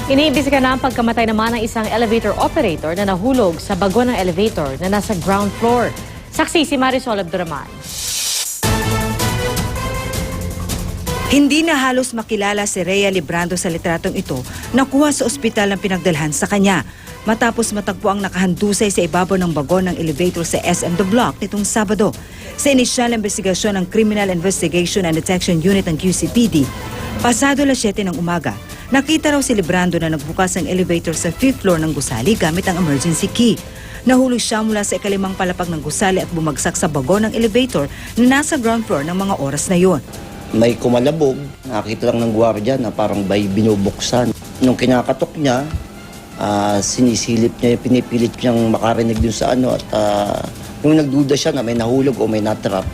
Iniimbestiga na ang pagkamatay naman ng isang elevator operator na nahulog sa bago ng elevator na nasa ground floor. Saksi si Marisol Abduraman. Hindi na halos makilala si Rhea Librando sa litratong ito nakuha sa ospital ng pinagdalhan sa kanya matapos matagpo ang nakahandusay sa ibabaw ng bagon ng elevator sa SM The Block nitong Sabado. Sa inisyal na investigasyon ng Criminal Investigation and Detection Unit ng QCPD, pasado 7 ng umaga, nakita raw si Librando na nagbukas ng elevator sa 5th floor ng gusali gamit ang emergency key. Nahulog siya mula sa ikalimang palapag ng gusali at bumagsak sa bagon ng elevator na nasa ground floor ng mga oras na yon. May kumalabog, nakita lang ng gwardiya na parang may binubuksan. Nung kinakatok niya, sinisilip niya, pinipilit niyang makarinig dun sa ano at kung nagduda siya na may nahulog o may natrap,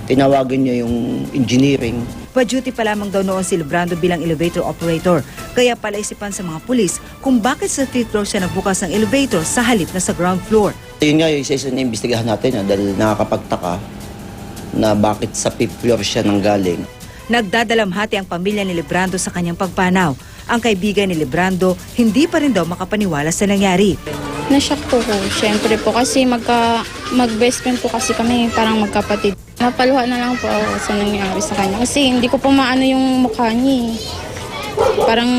tinawagan niya yung engineering. Pa-duty pa lamang daw noon si Librando bilang elevator operator, kaya palaisipan sa mga pulis kung bakit sa 5th floor siya nagbukas ng elevator sa halip na sa ground floor. Yun nga yung isa na imbestigahan natin dahil nakakapagtaka na bakit sa 5th floor siya nanggaling. Nagdadalamhati ang pamilya ni Librando sa kanyang pagpanaw. Ang kaibigan ni Librando hindi pa rin daw makapaniwala sa nangyari. Na-shock po ko, syempre po kasi mag-best friend po kasi kami, parang magkapatid. Napaluha na lang po ako sa nangyari sa kanya kasi hindi ko po maano yung mukha niya. Parang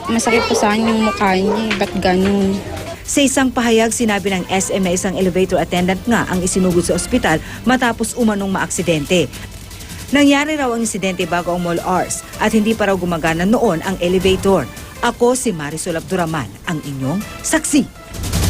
masakit po sa akin yung mukha niya, ba't ganun? Sa isang pahayag, sinabi ng SM na isang elevator attendant nga ang isinugod sa ospital matapos umanong maaksidente. Nangyari raw ang insidente bago ang mall hours at hindi pa raw gumagana noon ang elevator. Ako si Marisol Abduraman, ang inyong saksi.